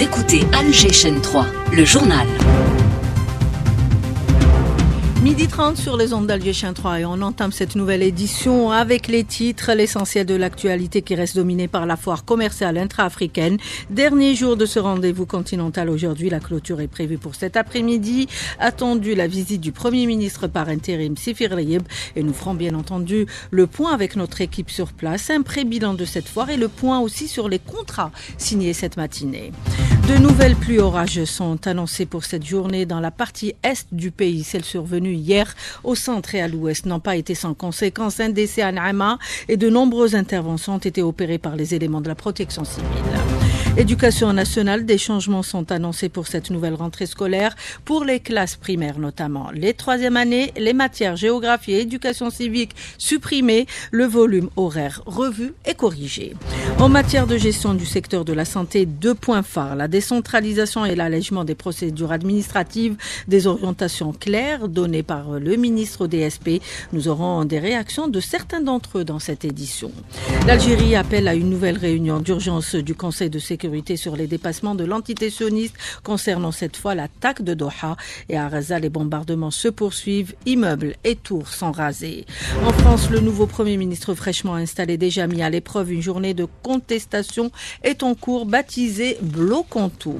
Vous écoutez Alger Chaîne 3, le journal. 12h30 sur les ondes d'Alger Chaîne 3 et on entame cette nouvelle édition avec les titres, l'essentiel de l'actualité qui reste dominé par la foire commerciale intra-africaine. Dernier jour de ce rendez-vous continental aujourd'hui, la clôture est prévue pour cet après-midi. Attendu la visite du Premier ministre par intérim Sifir Leyeb et nous ferons bien entendu le point avec notre équipe sur place, un pré-bilan de cette foire et le point aussi sur les contrats signés cette matinée. De nouvelles pluies orageuses sont annoncées pour cette journée dans la partie est du pays. Celles survenues hier au centre et à l'ouest n'ont pas été sans conséquences. Un décès à Naama et de nombreuses interventions ont été opérées par les éléments de la protection civile. Éducation nationale, des changements sont annoncés pour cette nouvelle rentrée scolaire, pour les classes primaires notamment. Les troisième années, les matières géographie et éducation civique supprimées, le volume horaire revu et corrigé. En matière de gestion du secteur de la santé, 2 points phares, la décentralisation et l'allègement des procédures administratives, des orientations claires données par le ministre au DSP. Nous aurons des réactions de certains d'entre eux dans cette édition. L'Algérie appelle à une nouvelle réunion d'urgence du Conseil de sécurité sur les dépassements de l'entité sioniste concernant cette fois l'attaque de Doha. Et à Gaza, les bombardements se poursuivent, immeubles et tours sont rasés. En France, le nouveau Premier ministre fraîchement installé, déjà mis à l'épreuve, une journée de contestation est en cours, baptisée Bloquons tout.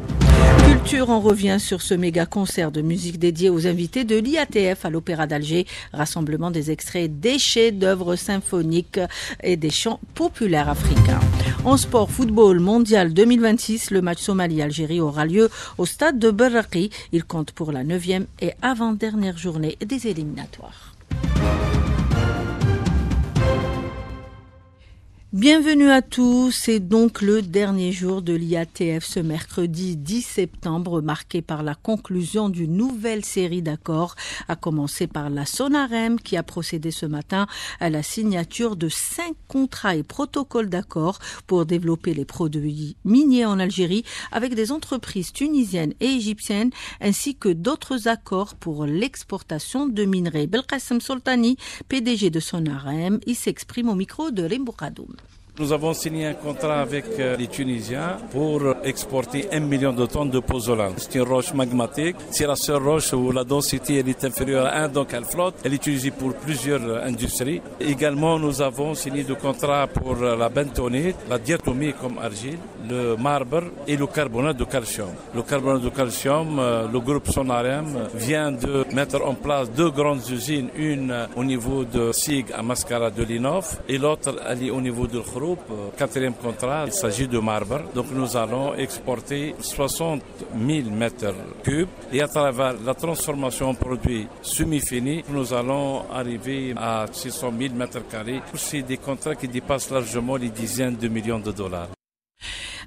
Culture en revient sur ce méga concert de musique dédié aux invités de l'IATF à l'Opéra d'Alger, rassemblement des extraits des chefs-d'œuvre symphoniques et des chants populaires africains. En sport, football mondial 2026, le match Somalie-Algérie aura lieu au stade de Berraqi. Il compte pour la 9e et avant-dernière journée des éliminatoires. Bienvenue à tous, c'est donc le dernier jour de l'IATF ce mercredi 10 septembre, marqué par la conclusion d'une nouvelle série d'accords, à commencer par la SONAREM qui a procédé ce matin à la signature de 5 contrats et protocoles d'accords pour développer les produits miniers en Algérie avec des entreprises tunisiennes et égyptiennes ainsi que d'autres accords pour l'exportation de minerais. Belkacem Soltani, PDG de SONAREM, il s'exprime au micro de Rimbouradoum. Nous avons signé un contrat avec les Tunisiens pour exporter 1 million de tonnes de pozzolan. C'est une roche magmatique. C'est la seule roche où la densité elle est inférieure à 1, donc elle flotte. Elle est utilisée pour plusieurs industries. Également, nous avons signé des contrats pour la bentonite, la diatomie comme argile, le marbre et le carbonate de calcium. Le carbonate de calcium, le groupe SONAREM vient de mettre en place 2 grandes usines, une au niveau de SIG à Mascara de l'INOF et l'autre elle est au niveau de Khroub. 4e contrat, il s'agit de marbre. Donc nous allons exporter 60 000 mètres cubes et à travers la transformation en produits semi-finis, nous allons arriver à 600 000 mètres carrés. C'est des contrats qui dépassent largement les dizaines de millions de dollars.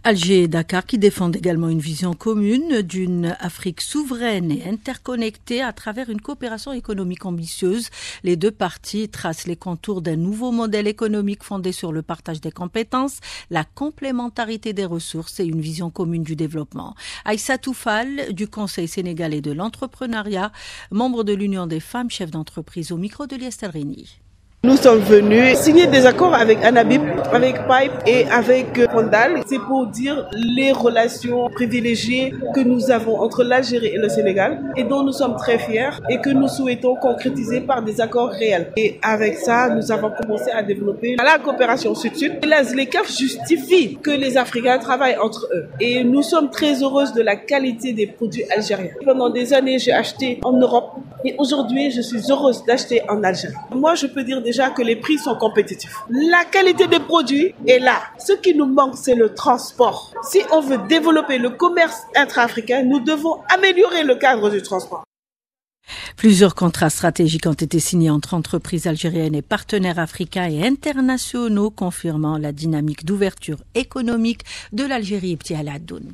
Alger et Dakar qui défendent également une vision commune d'une Afrique souveraine et interconnectée à travers une coopération économique ambitieuse. Les 2 parties tracent les contours d'un nouveau modèle économique fondé sur le partage des compétences, la complémentarité des ressources et une vision commune du développement. Aïssa Toufal du Conseil sénégalais de l'entrepreneuriat, membre de l'Union des femmes chefs d'entreprise au micro de Liestel Rény. Nous sommes venus signer des accords avec Anabib, avec Pipe et avec Fondal. C'est pour dire les relations privilégiées que nous avons entre l'Algérie et le Sénégal et dont nous sommes très fiers et que nous souhaitons concrétiser par des accords réels. Et avec ça, nous avons commencé à développer la coopération Sud-Sud. La ZLECAf justifie que les Africains travaillent entre eux. Et nous sommes très heureuses de la qualité des produits algériens. Pendant des années, j'ai acheté en Europe et aujourd'hui, je suis heureuse d'acheter en Algérie. Moi, je peux dire déjà que les prix sont compétitifs. La qualité des produits est là. Ce qui nous manque, c'est le transport. Si on veut développer le commerce intra-africain, nous devons améliorer le cadre du transport. Plusieurs contrats stratégiques ont été signés entre entreprises algériennes et partenaires africains et internationaux, confirmant la dynamique d'ouverture économique de l'Algérie et Petit Aladoun.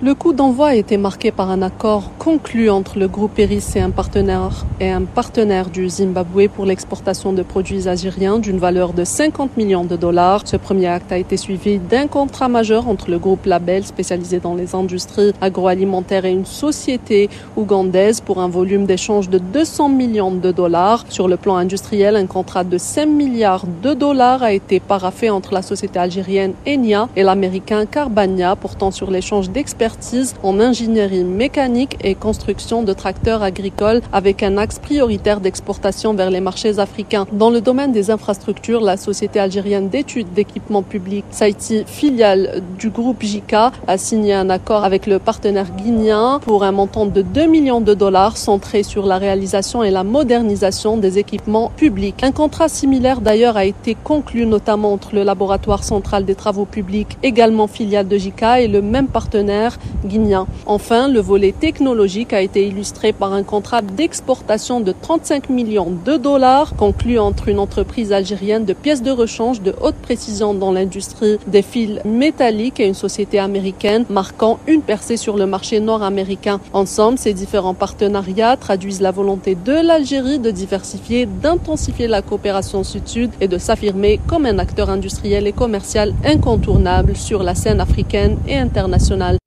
Le coup d'envoi a été marqué par un accord conclu entre le groupe Eris et un partenaire du Zimbabwe pour l'exportation de produits algériens d'une valeur de 50 millions de dollars. Ce premier acte a été suivi d'un contrat majeur entre le groupe Label, spécialisé dans les industries agroalimentaires, et une société ougandaise pour un volume d'échange de 200 millions de dollars. Sur le plan industriel, un contrat de 5 milliards de dollars a été paraphé entre la société algérienne Enia et l'américain Carbania, portant sur l'échange d'expertise expertise en ingénierie mécanique et construction de tracteurs agricoles avec un axe prioritaire d'exportation vers les marchés africains. Dans le domaine des infrastructures, la Société algérienne d'études d'équipements publics, SAITI, filiale du groupe JICA, a signé un accord avec le partenaire guinéen pour un montant de 2 millions de dollars centré sur la réalisation et la modernisation des équipements publics. Un contrat similaire d'ailleurs a été conclu notamment entre le laboratoire central des travaux publics, également filiale de JICA, et le même partenaire guinéen. Enfin, le volet technologique a été illustré par un contrat d'exportation de 35 millions de dollars conclu entre une entreprise algérienne de pièces de rechange de haute précision dans l'industrie des fils métalliques et une société américaine, marquant une percée sur le marché nord-américain. Ensemble, ces différents partenariats traduisent la volonté de l'Algérie de diversifier, d'intensifier la coopération sud-sud et de s'affirmer comme un acteur industriel et commercial incontournable sur la scène africaine et internationale.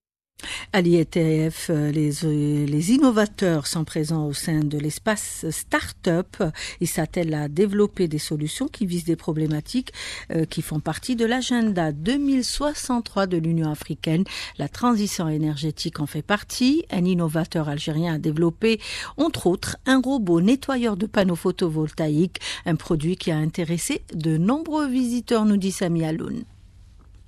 À l'IATF, les innovateurs sont présents au sein de l'espace Start-up. Ils s'attellent à développer des solutions qui visent des problématiques qui font partie de l'agenda 2063 de l'Union africaine. La transition énergétique en fait partie. Un innovateur algérien a développé, entre autres, un robot nettoyeur de panneaux photovoltaïques, un produit qui a intéressé de nombreux visiteurs, nous dit Sami Aloun.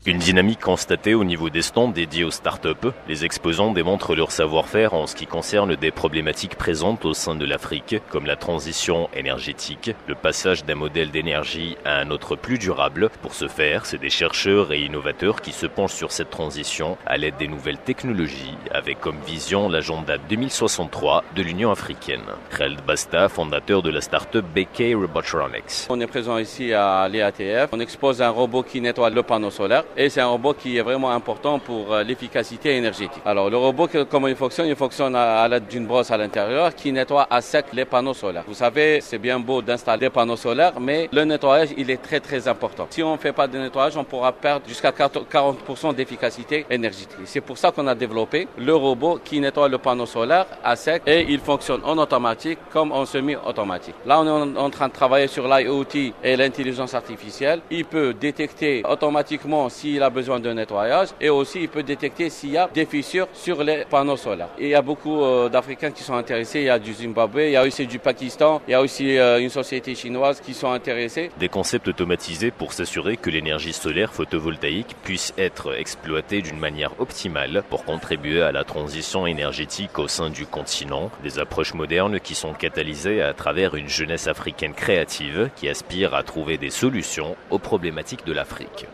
Une dynamique constatée au niveau des stands dédiés aux start-up. Les exposants démontrent leur savoir-faire en ce qui concerne des problématiques présentes au sein de l'Afrique, comme la transition énergétique, le passage d'un modèle d'énergie à un autre plus durable. Pour ce faire, c'est des chercheurs et innovateurs qui se penchent sur cette transition à l'aide des nouvelles technologies, avec comme vision l'agenda 2063 de l'Union africaine. Khaled Basta, fondateur de la start-up BK Robotronics. On est présent ici à l'IATF. On expose un robot qui nettoie le panneau solaire. Et c'est un robot qui est vraiment important pour l'efficacité énergétique. Alors le robot, comment il fonctionne à l'aide d'une brosse à l'intérieur qui nettoie à sec les panneaux solaires. Vous savez, c'est bien beau d'installer des panneaux solaires, mais le nettoyage, il est très très important. Si on ne fait pas de nettoyage, on pourra perdre jusqu'à 40% d'efficacité énergétique. C'est pour ça qu'on a développé le robot qui nettoie le panneau solaire à sec et il fonctionne en automatique comme en semi-automatique. Là, on est en train de travailler sur l'IoT et l'intelligence artificielle. Il peut détecter automatiquement s'il a besoin de nettoyage et aussi il peut détecter s'il y a des fissures sur les panneaux solaires. Et il y a beaucoup d'Africains qui sont intéressés, il y a du Zimbabwe, il y a aussi du Pakistan, il y a aussi une société chinoise qui sont intéressés. Des concepts automatisés pour s'assurer que l'énergie solaire photovoltaïque puisse être exploitée d'une manière optimale pour contribuer à la transition énergétique au sein du continent. Des approches modernes qui sont catalysées à travers une jeunesse africaine créative qui aspire à trouver des solutions aux problématiques de l'Afrique.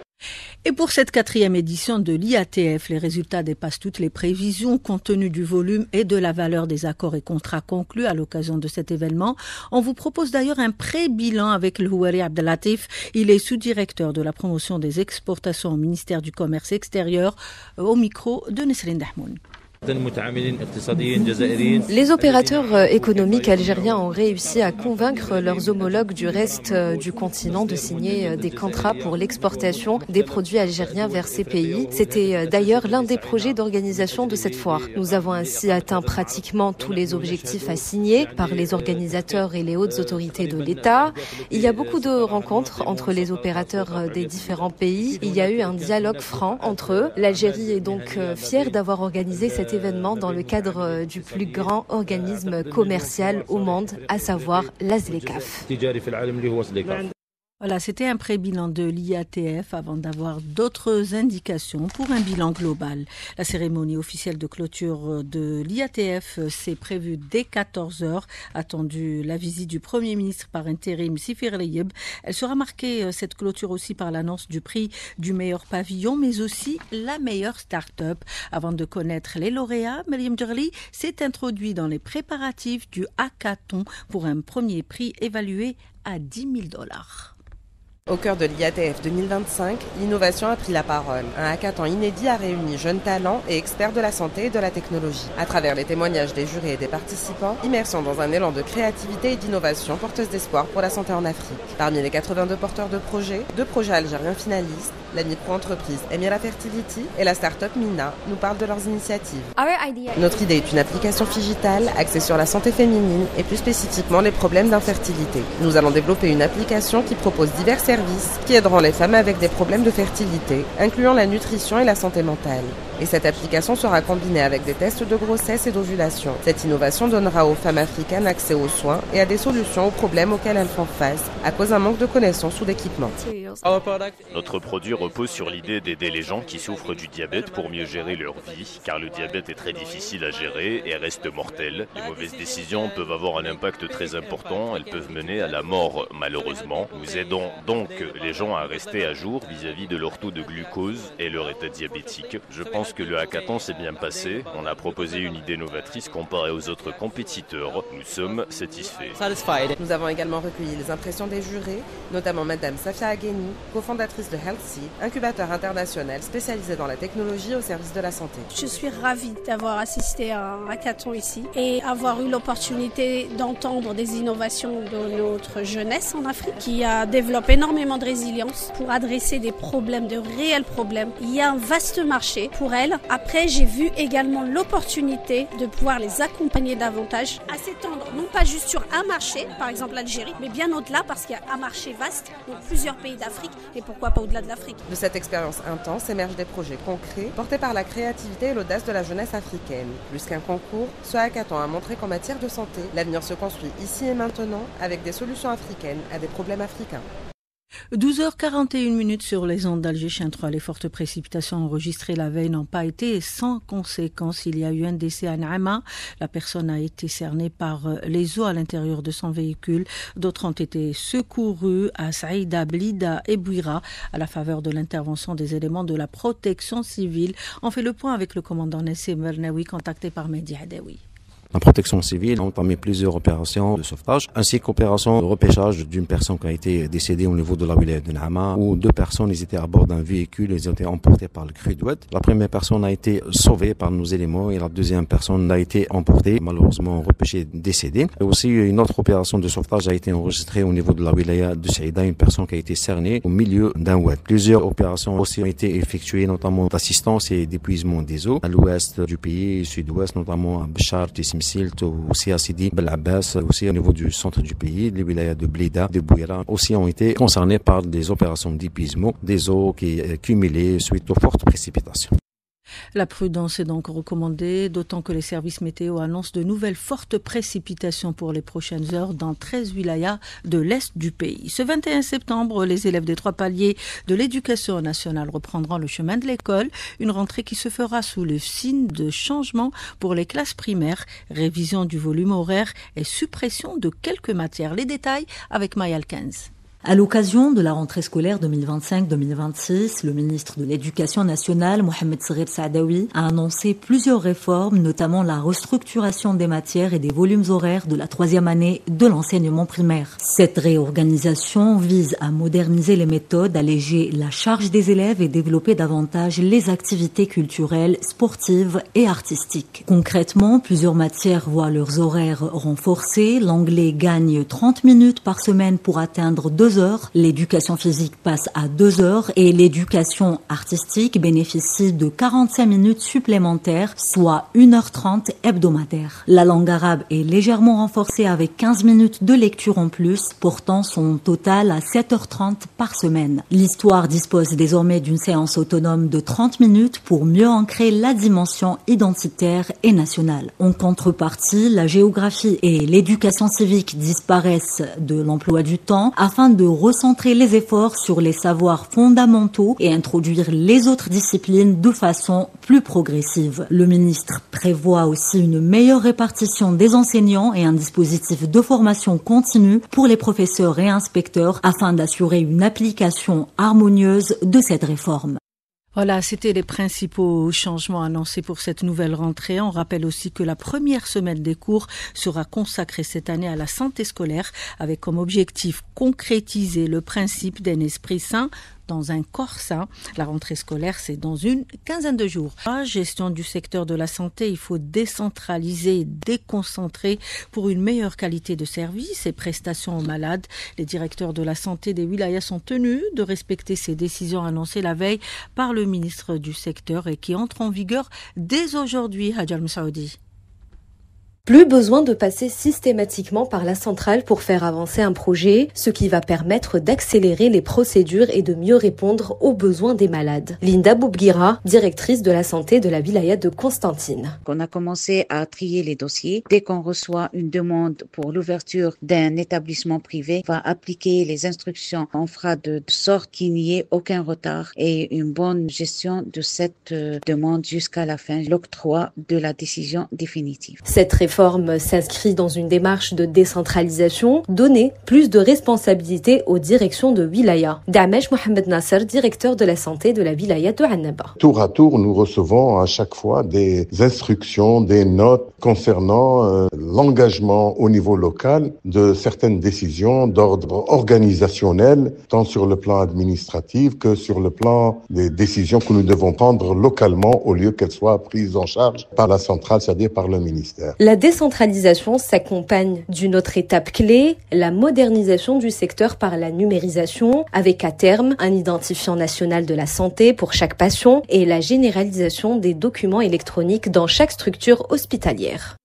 Et pour cette 4e édition de l'IATF, les résultats dépassent toutes les prévisions compte tenu du volume et de la valeur des accords et contrats conclus à l'occasion de cet événement. On vous propose d'ailleurs un pré-bilan avec le Houari Abdelatif. Il est sous-directeur de la promotion des exportations au ministère du Commerce extérieur, au micro de Nesrine Dahmoun. Les opérateurs économiques algériens ont réussi à convaincre leurs homologues du reste du continent de signer des contrats pour l'exportation des produits algériens vers ces pays. C'était d'ailleurs l'un des projets d'organisation de cette foire. Nous avons ainsi atteint pratiquement tous les objectifs assignés par les organisateurs et les hautes autorités de l'État. Il y a beaucoup de rencontres entre les opérateurs des différents pays. Il y a eu un dialogue franc entre eux. L'Algérie est donc fière d'avoir organisé cet événement dans le cadre du plus grand organisme commercial au monde, à savoir l'AZLECAF. Voilà, c'était un pré-bilan de l'IATF avant d'avoir d'autres indications pour un bilan global. La cérémonie officielle de clôture de l'IATF s'est prévue dès 14h, attendu la visite du Premier ministre par intérim Sifir Leyeb. Elle sera marquée, cette clôture aussi, par l'annonce du prix du meilleur pavillon, mais aussi la meilleure start-up. Avant de connaître les lauréats, Mariam Djerli s'est introduit dans les préparatifs du hackathon pour un premier prix évalué à $10 000. Au cœur de l'IATF 2025, l'innovation a pris la parole. Un hackathon inédit a réuni jeunes talents et experts de la santé et de la technologie. À travers les témoignages des jurés et des participants, immersion dans un élan de créativité et d'innovation porteuse d'espoir pour la santé en Afrique. Parmi les 82 porteurs de projets, 2 projets algériens finalistes, la micro-entreprise Emira Fertility et la start-up Mina, nous parlent de leurs initiatives. Notre idée est une application digitale axée sur la santé féminine et plus spécifiquement les problèmes d'infertilité. Nous allons développer une application qui propose divers services qui aideront les femmes avec des problèmes de fertilité, incluant la nutrition et la santé mentale. Et cette application sera combinée avec des tests de grossesse et d'ovulation. Cette innovation donnera aux femmes africaines accès aux soins et à des solutions aux problèmes auxquels elles font face à cause d'un manque de connaissances ou d'équipements. Notre produit repose sur l'idée d'aider les gens qui souffrent du diabète pour mieux gérer leur vie, car le diabète est très difficile à gérer et reste mortel. Les mauvaises décisions peuvent avoir un impact très important, elles peuvent mener à la mort malheureusement. Nous aidons donc les gens à rester à jour vis-à-vis de leur taux de glucose et leur état diabétique. Je pense que le hackathon s'est bien passé, on a proposé une idée novatrice comparée aux autres compétiteurs. Nous sommes satisfaits. Nous avons également recueilli les impressions des jurés, notamment Madame Safia Agheni, cofondatrice de HealthSeed, incubateur international spécialisé dans la technologie au service de la santé. Je suis ravie d'avoir assisté à un hackathon ici et avoir eu l'opportunité d'entendre des innovations de notre jeunesse en Afrique qui développe énormément de résilience pour adresser des problèmes, de réels problèmes. Il y a un vaste marché pour elles. Après, j'ai vu également l'opportunité de pouvoir les accompagner davantage à s'étendre, non pas juste sur un marché, par exemple l'Algérie, mais bien au-delà parce qu'il y a un marché vaste, donc plusieurs pays d'Afrique et pourquoi pas au-delà de l'Afrique. De cette expérience intense émergent des projets concrets portés par la créativité et l'audace de la jeunesse africaine. Plus qu'un concours, ce hackathon a montré qu'en matière de santé, l'avenir se construit ici et maintenant avec des solutions africaines à des problèmes africains. 12h41 sur les ondes d'Alger 3. Les fortes précipitations enregistrées la veille n'ont pas été sans conséquences. Il y a eu un décès à Naama. La personne a été cernée par les eaux à l'intérieur de son véhicule. D'autres ont été secourus à Saïda, Blida et Bouira à la faveur de l'intervention des éléments de la protection civile. On fait le point avec le commandant Nassem Bernaoui, contacté par Mehdi Hadaoui. La protection civile a entamé plusieurs opérations de sauvetage, ainsi qu'opérations de repêchage d'une personne qui a été décédée au niveau de la wilaya de Naama, où deux personnes étaient à bord d'un véhicule, ils ont été emportés par le cru d'Oued. La première personne a été sauvée par nos éléments et la deuxième personne a été emportée, malheureusement repêchée, décédée. Et aussi, une autre opération de sauvetage a été enregistrée au niveau de la wilaya de Saïda, une personne qui a été cernée au milieu d'un oued. Plusieurs opérations aussi ont été effectuées, notamment d'assistance et d'épuisement des eaux à l'ouest du pays, sud-ouest, notamment à Béchar, aussi à Sidi Bel Abbas, aussi au niveau du centre du pays, les wilayas de Blida, de Bouira, aussi ont été concernés par des opérations d'épuisement des eaux qui cumulées suite aux fortes précipitations. La prudence est donc recommandée, d'autant que les services météo annoncent de nouvelles fortes précipitations pour les prochaines heures dans 13 wilayas de l'est du pays. Ce 21 septembre, les élèves des 3 paliers de l'éducation nationale reprendront le chemin de l'école, une rentrée qui se fera sous le signe de changement pour les classes primaires, révision du volume horaire et suppression de quelques matières. Les détails avec Maya Alkenz. À l'occasion de la rentrée scolaire 2025-2026, le ministre de l'Éducation nationale, Mohamed Sghir Saadaoui, a annoncé plusieurs réformes, notamment la restructuration des matières et des volumes horaires de la 3e année de l'enseignement primaire. Cette réorganisation vise à moderniser les méthodes, alléger la charge des élèves et développer davantage les activités culturelles, sportives et artistiques. Concrètement, plusieurs matières voient leurs horaires renforcés. L'anglais gagne 30 minutes par semaine pour atteindre 2 heures, l'éducation physique passe à 2 heures et l'éducation artistique bénéficie de 45 minutes supplémentaires, soit 1h30 hebdomadaire. La langue arabe est légèrement renforcée avec 15 minutes de lecture en plus, portant son total à 7h30 par semaine. L'histoire dispose désormais d'une séance autonome de 30 minutes pour mieux ancrer la dimension identitaire et nationale. En contrepartie, la géographie et l'éducation civique disparaissent de l'emploi du temps afin de recentrer les efforts sur les savoirs fondamentaux et introduire les autres disciplines de façon plus progressive. Le ministre prévoit aussi une meilleure répartition des enseignants et un dispositif de formation continue pour les professeurs et inspecteurs afin d'assurer une application harmonieuse de cette réforme. Voilà, c'était les principaux changements annoncés pour cette nouvelle rentrée. On rappelle aussi que la première semaine des cours sera consacrée cette année à la santé scolaire avec comme objectif concrétiser le principe d'un esprit sain dans un corps sain. La rentrée scolaire, c'est dans une quinzaine de jours. La gestion du secteur de la santé, il faut décentraliser et déconcentrer pour une meilleure qualité de service et prestations aux malades. Les directeurs de la santé des wilayas sont tenus de respecter ces décisions annoncées la veille par le ministre du secteur et qui entrent en vigueur dès aujourd'hui. Hadjar Msaoudi. Plus besoin de passer systématiquement par la centrale pour faire avancer un projet, ce qui va permettre d'accélérer les procédures et de mieux répondre aux besoins des malades. Linda Boubguira, directrice de la santé de la wilaya de Constantine. On a commencé à trier les dossiers. Dès qu'on reçoit une demande pour l'ouverture d'un établissement privé, on va appliquer les instructions. On fera de sorte qu'il n'y ait aucun retard et une bonne gestion de cette demande jusqu'à la fin, l'octroi de la décision définitive. Cette réforme s'inscrit dans une démarche de décentralisation, donner plus de responsabilités aux directions de wilaya. Damesh Mohamed Nasser, directeur de la santé de la wilaya de Annaba. Tour à tour, nous recevons à chaque fois des instructions, des notes concernant l'engagement au niveau local de certaines décisions d'ordre organisationnel, tant sur le plan administratif que sur le plan des décisions que nous devons prendre localement au lieu qu'elles soient prises en charge par la centrale, c'est-à-dire par le ministère. La décentralisation s'accompagne d'une autre étape clé, la modernisation du secteur par la numérisation, avec à terme un identifiant national de la santé pour chaque patient et la généralisation des documents électroniques dans chaque structure hospitalière.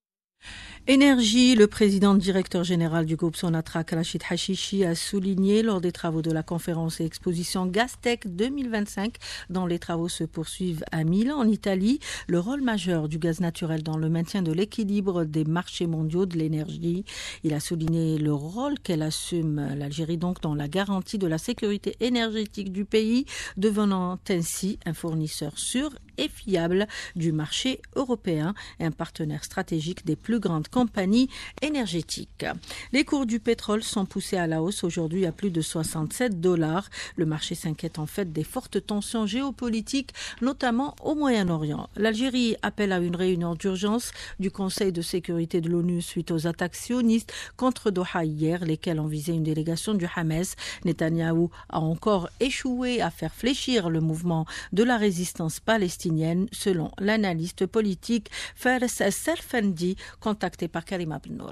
Énergie, le président directeur général du groupe Sonatrach, Rachid Hachichi, a souligné lors des travaux de la conférence et exposition Gastech 2025, dont les travaux se poursuivent à Milan, en Italie, le rôle majeur du gaz naturel dans le maintien de l'équilibre des marchés mondiaux de l'énergie. Il a souligné le rôle qu'elle assume, l'Algérie donc, dans la garantie de la sécurité énergétique du pays, devenant ainsi un fournisseur sûr et fiable du marché européen et un partenaire stratégique des plus grandes compagnies énergétiques. Les cours du pétrole sont poussés à la hausse aujourd'hui à plus de $67. Le marché s'inquiète en fait des fortes tensions géopolitiques, notamment au Moyen-Orient. L'Algérie appelle à une réunion d'urgence du Conseil de sécurité de l'ONU suite aux attaques sionistes contre Doha hier, lesquelles ont visé une délégation du Hamas. Netanyahou a encore échoué à faire fléchir le mouvement de la résistance palestinienne, selon l'analyste politique Fares Selfendi, contacté par Karim Abdenour.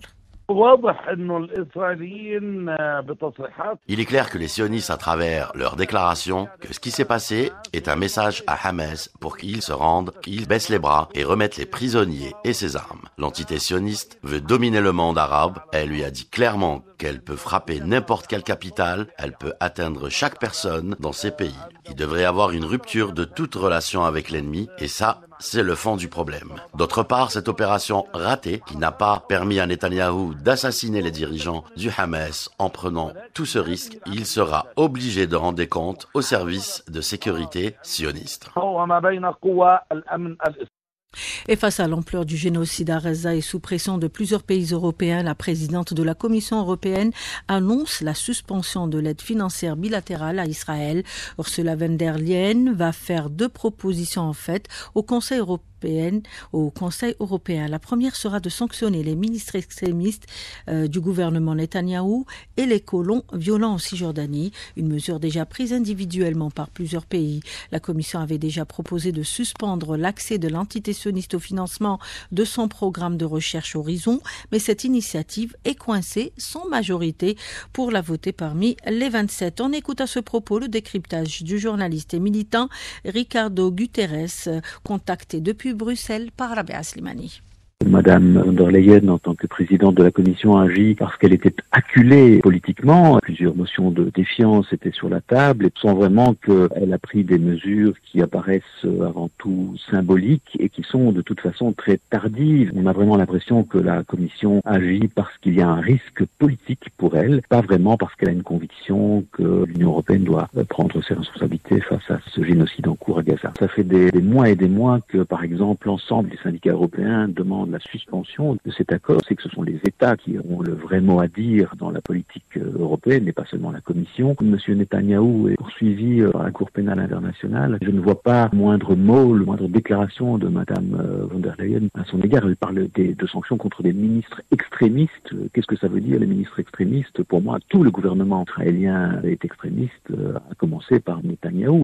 Il est clair que les sionistes, à travers leurs déclarations, que ce qui s'est passé est un message à Hamas pour qu'ils se rendent, qu'ils baissent les bras et remettent les prisonniers et ses armes. L'entité sioniste veut dominer le monde arabe. Elle lui a dit clairement qu'elle peut frapper n'importe quelle capitale, elle peut atteindre chaque personne dans ces pays. Il devrait y avoir une rupture de toute relation avec l'ennemi et ça, c'est le fond du problème. D'autre part, cette opération ratée, qui n'a pas permis à Netanyahou d'assassiner les dirigeants du Hamas en prenant tout ce risque, il sera obligé de rendre des comptes au service de sécurité sioniste. Et face à l'ampleur du génocide à Gaza et sous pression de plusieurs pays européens, la présidente de la Commission européenne annonce la suspension de l'aide financière bilatérale à Israël. Ursula von der Leyen va faire 2 propositions en fait au Conseil européen. La première sera de sanctionner les ministres extrémistes du gouvernement Netanyahou et les colons violents en Cisjordanie, une mesure déjà prise individuellement par plusieurs pays. La Commission avait déjà proposé de suspendre l'accès de l'entité sioniste au financement de son programme de recherche Horizon, mais cette initiative est coincée sans majorité pour la voter parmi les 27. On écoute à ce propos le décryptage du journaliste et militant Ricardo Guterres, contacté depuis Bruxelles par Rabia Slimani. Madame von der Leyen, en tant que présidente de la Commission, agit parce qu'elle était acculée politiquement. Plusieurs motions de défiance étaient sur la table et sans vraiment qu'elle a pris des mesures qui apparaissent avant tout symboliques et qui sont de toute façon très tardives. On a vraiment l'impression que la Commission agit parce qu'il y a un risque politique pour elle, pas vraiment parce qu'elle a une conviction que l'Union européenne doit prendre ses responsabilités face à ce génocide en cours à Gaza. Ça fait des mois et des mois que, par exemple, l'ensemble des syndicats européens demandent la suspension de cet accord. C'est que ce sont les États qui ont le vrai mot à dire dans la politique européenne et pas seulement la Commission. Monsieur Netanyahou est poursuivi par la Cour pénale internationale. Je ne vois pas moindre mot, le moindre déclaration de Madame von der Leyen à son égard. Elle parle de sanctions contre des ministres extrémistes. Qu'est-ce que ça veut dire, les ministres extrémistes? Pour moi, tout le gouvernement israélien est extrémiste, à commencer par Netanyahou.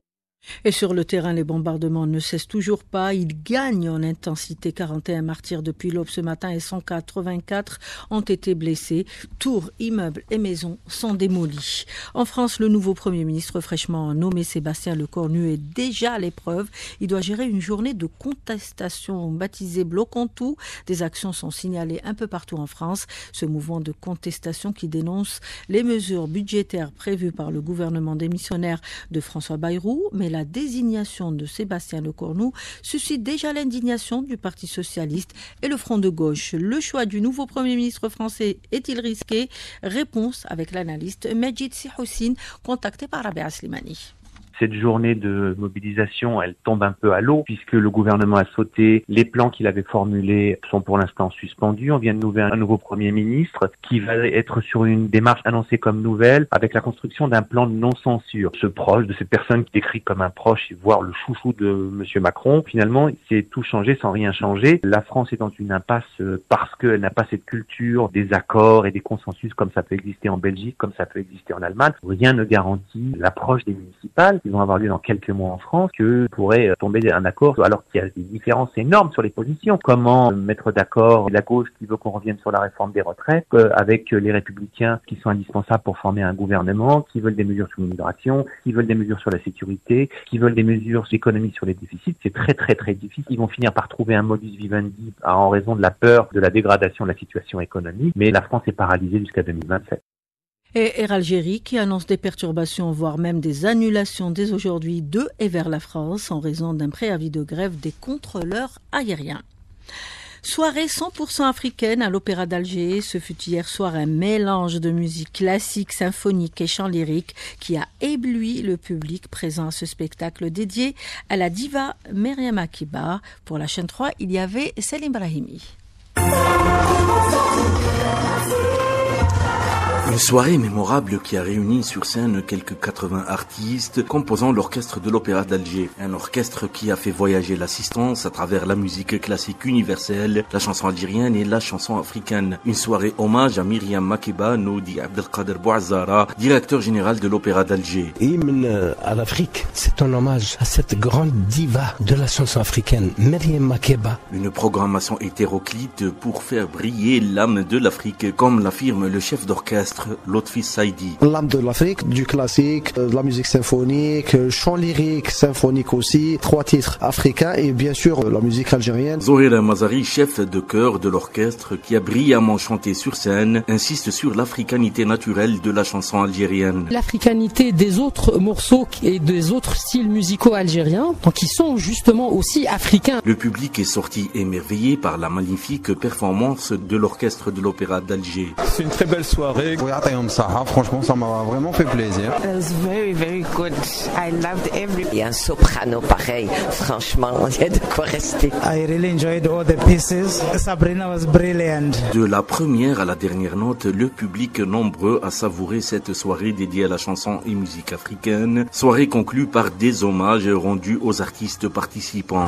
Et sur le terrain, les bombardements ne cessent toujours pas. Ils gagnent en intensité. 41 martyrs depuis l'aube ce matin et 184 ont été blessés. Tours, immeubles et maisons sont démolis. En France, le nouveau Premier ministre fraîchement nommé Sébastien Lecornu est déjà à l'épreuve. Il doit gérer une journée de contestation baptisée Bloquons tout. Des actions sont signalées un peu partout en France. Ce mouvement de contestation qui dénonce les mesures budgétaires prévues par le gouvernement démissionnaire de François Bayrou, mais la désignation de Sébastien Lecornu suscite déjà l'indignation du Parti socialiste et le Front de gauche. Le choix du nouveau Premier ministre français est-il risqué? Réponse avec l'analyste Majid Sihoussine, contacté par Rabia Slimani. Cette journée de mobilisation, elle tombe un peu à l'eau puisque le gouvernement a sauté. Les plans qu'il avait formulés sont pour l'instant suspendus. On vient de nommer un nouveau Premier ministre qui va être sur une démarche annoncée comme nouvelle avec la construction d'un plan de non-censure. Ce proche, de cette personne qui décrit comme un proche, voire le chouchou de M. Macron, finalement, c'est tout changé sans rien changer. La France est dans une impasse parce qu'elle n'a pas cette culture des accords et des consensus comme ça peut exister en Belgique, comme ça peut exister en Allemagne. Rien ne garantit l'approche des municipales qui vont avoir lieu dans quelques mois en France, que pourrait tomber un accord alors qu'il y a des différences énormes sur les positions. Comment mettre d'accord la gauche qui veut qu'on revienne sur la réforme des retraites avec les républicains qui sont indispensables pour former un gouvernement, qui veulent des mesures sur l'immigration, qui veulent des mesures sur la sécurité, qui veulent des mesures d'économie sur les déficits. C'est très très très difficile. Ils vont finir par trouver un modus vivendi en raison de la peur de la dégradation de la situation économique, mais la France est paralysée jusqu'à 2027. Et Air Algérie qui annonce des perturbations, voire même des annulations dès aujourd'hui de et vers la France en raison d'un préavis de grève des contrôleurs aériens. Soirée 100% africaine à l'Opéra d'Alger. Ce fut hier soir un mélange de musique classique, symphonique et chant lyrique qui a ébloui le public présent à ce spectacle dédié à la diva Myriam Makeba. Pour la chaîne 3, il y avait Selim Brahimi. Une soirée mémorable qui a réuni sur scène quelques 80 artistes composant l'orchestre de l'Opéra d'Alger. Un orchestre qui a fait voyager l'assistance à travers la musique classique universelle, la chanson algérienne et la chanson africaine. Une soirée hommage à Myriam Makeba, Noudi Abdelkader Bouazara, directeur général de l'Opéra d'Alger. Hymne à l'Afrique, c'est un hommage à cette grande diva de la chanson africaine, Myriam Makeba. Une programmation hétéroclite pour faire briller l'âme de l'Afrique, comme l'affirme le chef d'orchestre Lotfi Saidi. L'âme de l'Afrique, du classique, de la musique symphonique, chant lyrique, symphonique aussi, 3 titres africains et bien sûr la musique algérienne. Zohira Mazari, chef de chœur de l'orchestre qui a brillamment chanté sur scène, insiste sur l'africanité naturelle de la chanson algérienne. L'africanité des autres morceaux et des autres styles musicaux algériens, donc qui sont justement aussi africains. Le public est sorti émerveillé par la magnifique performance de l'orchestre de l'Opéra d'Alger. C'est une très belle soirée. Franchement, ça m'a vraiment fait plaisir. It was very, very good. I loved every. Il y a un soprano pareil. Franchement, il y a de quoi rester. I really enjoyed all the pieces. Sabrina was brilliant. De la première à la dernière note, le public nombreux a savouré cette soirée dédiée à la chanson et musique africaine. Soirée conclue par des hommages rendus aux artistes participants.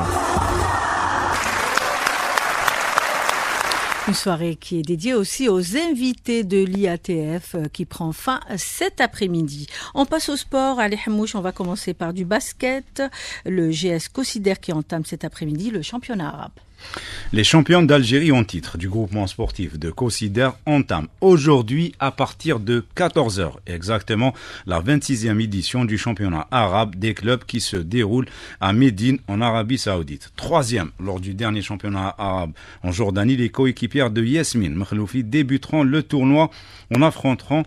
Une soirée qui est dédiée aussi aux invités de l'IATF qui prend fin cet après-midi. On passe au sport. Allez Hamouche, on va commencer par du basket. Le GS Cosidère qui entame cet après-midi le championnat arabe. Les champions d'Algérie en titre du groupement sportif de Cosidère entament aujourd'hui à partir de 14h, exactement la 26e édition du championnat arabe des clubs qui se déroule à Médine en Arabie Saoudite. 3e lors du dernier championnat arabe en Jordanie, les coéquipières de Yasmine Mekhloufi débuteront le tournoi en affronteront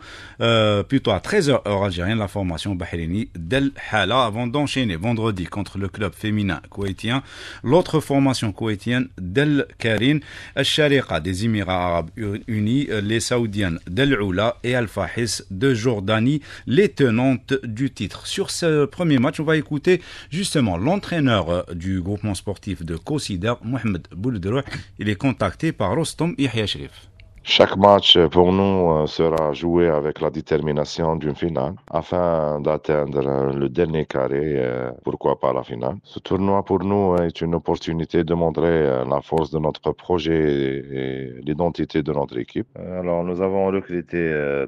plutôt à 13h heure algérienne la formation bahreïnie d'El Hala avant d'enchaîner vendredi contre le club féminin koweïtien l'autre formation koweïtienne d'El Karin, Al-Shariqa des Émirats Arabes Unis, les Saoudiennes d'El Oula et Al-Fahis de Jordanie, les tenantes du titre. Sur ce premier match, on va écouter justement l'entraîneur du groupement sportif de Cosidère, Mohamed Bouldrouh. Il est contacté par Rostom Yahya Sherif. Chaque match pour nous sera joué avec la détermination d'une finale afin d'atteindre le dernier carré, pourquoi pas la finale. Ce tournoi pour nous est une opportunité de montrer la force de notre projet et l'identité de notre équipe. Alors nous avons recruté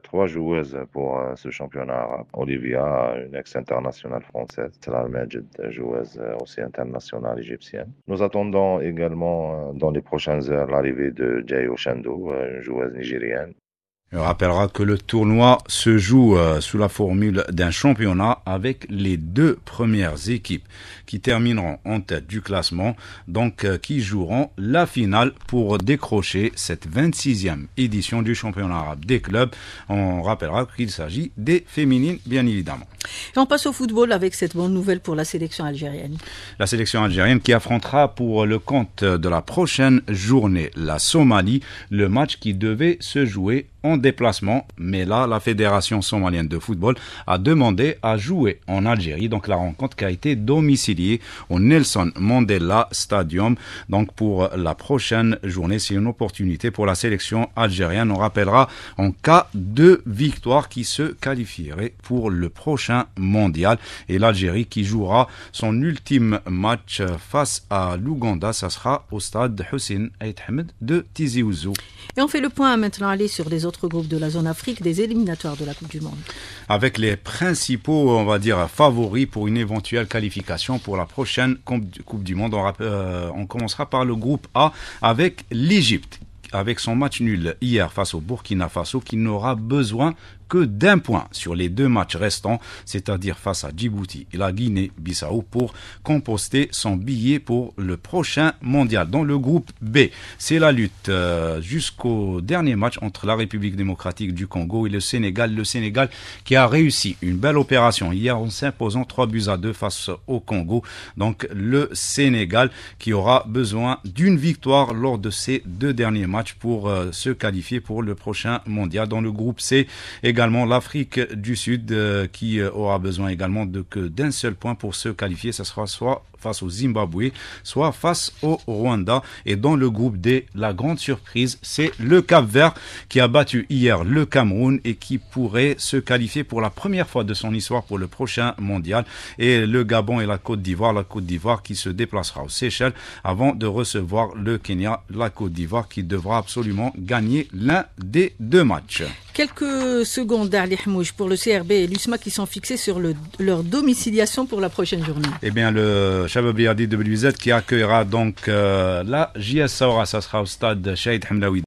3 joueuses pour ce championnat arabe. Olivia, une ex-internationale française, Salah Majid, joueuse aussi internationale égyptienne. Nous attendons également dans les prochaines heures l'arrivée de Jayo Shando, une joueuse nigérienne. On rappellera que le tournoi se joue sous la formule d'un championnat avec les 2 premières équipes qui termineront en tête du classement, donc qui joueront la finale pour décrocher cette 26e édition du championnat arabe des clubs. On rappellera qu'il s'agit des féminines, bien évidemment. Et on passe au football avec cette bonne nouvelle pour la sélection algérienne. La sélection algérienne qui affrontera pour le compte de la prochaine journée la Somalie, le match qui devait se jouer en déplacement, mais là la Fédération somalienne de football a demandé à jouer en Algérie, donc la rencontre qui a été domiciliée au Nelson Mandela Stadium, donc pour la prochaine journée. C'est une opportunité pour la sélection algérienne. On rappellera en cas de victoire qui se qualifierait pour le prochain mondial, et l'Algérie qui jouera son ultime match face à l'Ouganda, ça sera au stade Hussein Aït Ahmed de Tizi Ouzou. Et on fait le point maintenant aller sur les autres groupes de la zone Afrique des éliminatoires de la Coupe du Monde. Avec les principaux, on va dire, favoris pour une éventuelle qualification pour la prochaine Coupe du Monde. On commencera par le groupe A avec l'Égypte, avec son match nul hier face au Burkina Faso, qui n'aura besoin que d'un point sur les 2 matchs restants, c'est-à-dire face à Djibouti et la Guinée-Bissau, pour composter son billet pour le prochain mondial. Dans le groupe B, c'est la lutte jusqu'au dernier match entre la République démocratique du Congo et le Sénégal. Le Sénégal qui a réussi une belle opération hier en s'imposant 3-2 face au Congo. Donc le Sénégal qui aura besoin d'une victoire lors de ces 2 derniers matchs pour se qualifier pour le prochain mondial. Dans le groupe C, également l'Afrique du Sud qui aura besoin également d'un seul point pour se qualifier. Ça sera soit face au Zimbabwe, soit face au Rwanda. Et dans le groupe D, la grande surprise, c'est le Cap-Vert qui a battu hier le Cameroun et qui pourrait se qualifier pour la première fois de son histoire pour le prochain mondial. Et le Gabon et la Côte d'Ivoire qui se déplacera aux Seychelles avant de recevoir le Kenya, la Côte d'Ivoire qui devra absolument gagner l'un des 2 matchs. Quelques secondes d'Ali Hamouj pour le CRB et l'USMA qui sont fixés sur leur domiciliation pour la prochaine journée. Eh bien, le Shabab Riadi de WZ qui accueillera donc la JS Saoura, ça sera au stade Shahid Hamlaoui.